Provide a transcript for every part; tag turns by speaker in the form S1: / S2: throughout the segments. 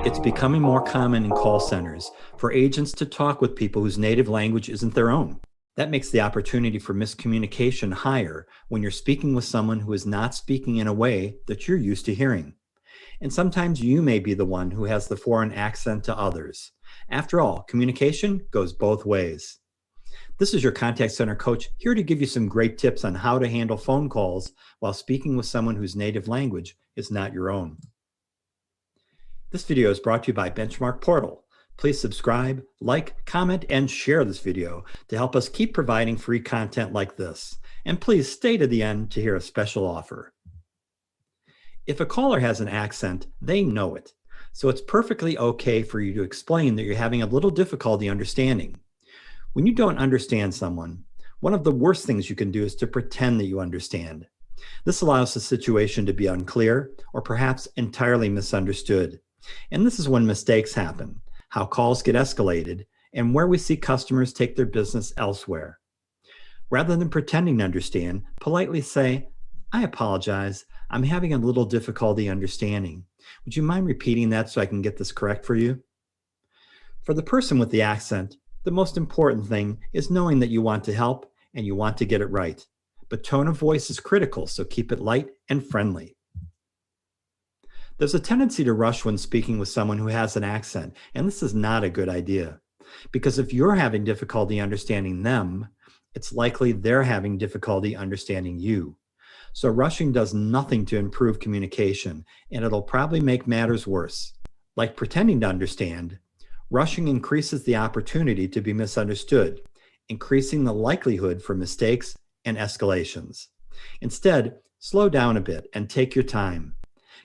S1: It's becoming more common in call centers for agents to talk with people whose native language isn't their own. That makes the opportunity for miscommunication higher when you're speaking with someone who is not speaking in a way that you're used to hearing. And sometimes you may be the one who has the foreign accent to others. After all, communication goes both ways. This is your contact center coach here to give you some great tips on how to handle phone calls while speaking with someone whose native language is not your own. This video is brought to you by BenchmarkPortal. Please subscribe, like, comment, and share this video to help us keep providing free content like this. And please stay to the end to hear a special offer. If a caller has an accent, they know it. So it's perfectly okay for you to explain that you're having a little difficulty understanding. When you don't understand someone, one of the worst things you can do is to pretend that you understand. This allows the situation to be unclear or perhaps entirely misunderstood. And this is when mistakes happen, how calls get escalated, and where we see customers take their business elsewhere. Rather than pretending to understand, politely say, "I apologize, I'm having a little difficulty understanding. Would you mind repeating that so I can get this correct for you?" For the person with the accent, the most important thing is knowing that you want to help and you want to get it right. But tone of voice is critical, so keep it light and friendly. There's a tendency to rush when speaking with someone who has an accent, and this is not a good idea. Because if you're having difficulty understanding them, it's likely they're having difficulty understanding you. So rushing does nothing to improve communication, and it'll probably make matters worse. Like pretending to understand, rushing increases the opportunity to be misunderstood, increasing the likelihood for mistakes and escalations. Instead, slow down a bit and take your time.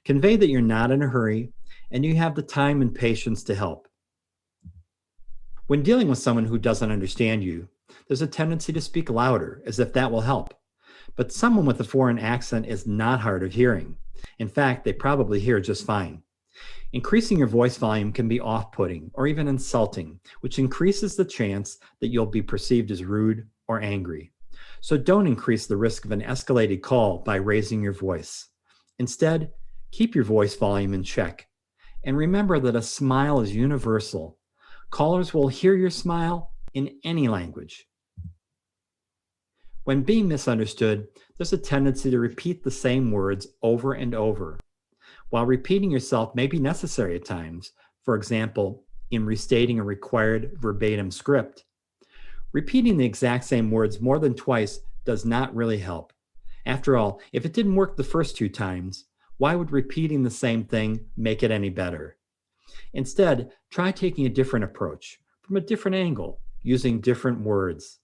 S1: Convey that you're not in a hurry and you have the time and patience to help. When dealing with someone who doesn't understand you, there's a tendency to speak louder, as if that will help. But someone with a foreign accent is not hard of hearing. In fact, they probably hear just fine. Increasing your voice volume can be off-putting or even insulting, which increases the chance that you'll be perceived as rude or angry. So don't increase the risk of an escalated call by raising your voice. Instead, keep your voice volume in check. And remember that a smile is universal. Callers will hear your smile in any language. When being misunderstood, there's a tendency to repeat the same words over and over. While repeating yourself may be necessary at times, for example, in restating a required verbatim script, repeating the exact same words more than twice does not really help. After all, if it didn't work the first 2 times, why would repeating the same thing make it any better? Instead, try taking a different approach, from a different angle, using different words.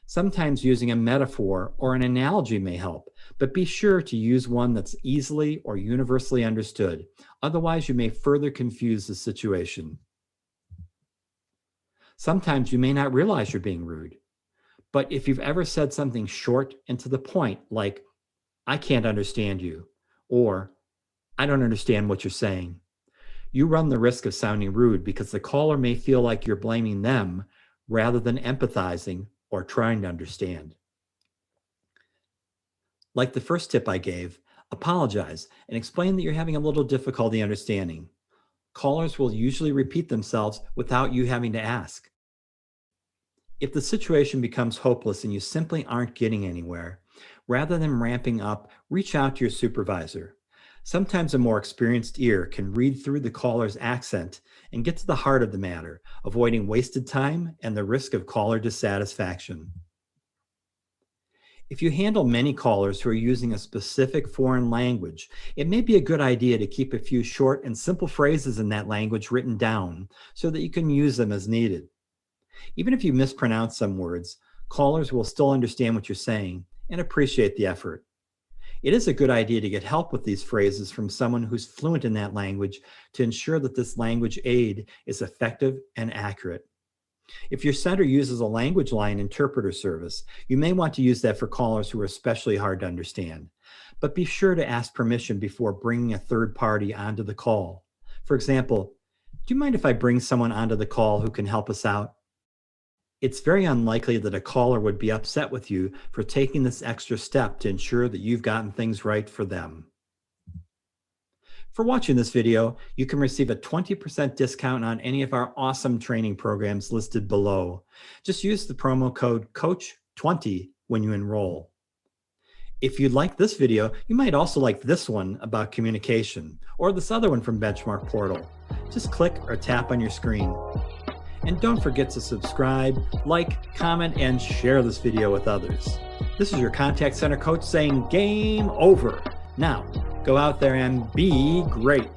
S1: Sometimes using a metaphor or an analogy may help, but be sure to use one that's easily or universally understood. Otherwise, you may further confuse the situation. Sometimes you may not realize you're being rude, but if you've ever said something short and to the point, like, "I can't understand you," or "I don't understand what you're saying," you run the risk of sounding rude because the caller may feel like you're blaming them rather than empathizing or trying to understand. Like the first tip I gave, apologize and explain that you're having a little difficulty understanding. Callers will usually repeat themselves without you having to ask. If the situation becomes hopeless and you simply aren't getting anywhere, rather than ramping up, reach out to your supervisor. Sometimes a more experienced ear can read through the caller's accent and get to the heart of the matter, avoiding wasted time and the risk of caller dissatisfaction. If you handle many callers who are using a specific foreign language, it may be a good idea to keep a few short and simple phrases in that language written down so that you can use them as needed. Even if you mispronounce some words, callers will still understand what you're saying and appreciate the effort. It is a good idea to get help with these phrases from someone who's fluent in that language to ensure that this language aid is effective and accurate. If your center uses a language line interpreter service, you may want to use that for callers who are especially hard to understand. But be sure to ask permission before bringing a third party onto the call. For example, "Do you mind if I bring someone onto the call who can help us out?" It's very unlikely that a caller would be upset with you for taking this extra step to ensure that you've gotten things right for them. For watching this video, you can receive a 20% discount on any of our awesome training programs listed below. Just use the promo code COACH20 when you enroll. If you like this video, you might also like this one about communication, or this other one from Benchmark Portal. Just click or tap on your screen. And don't forget to subscribe, like, comment, and share this video with others. This is your contact center coach saying game over. Now, go out there and be great.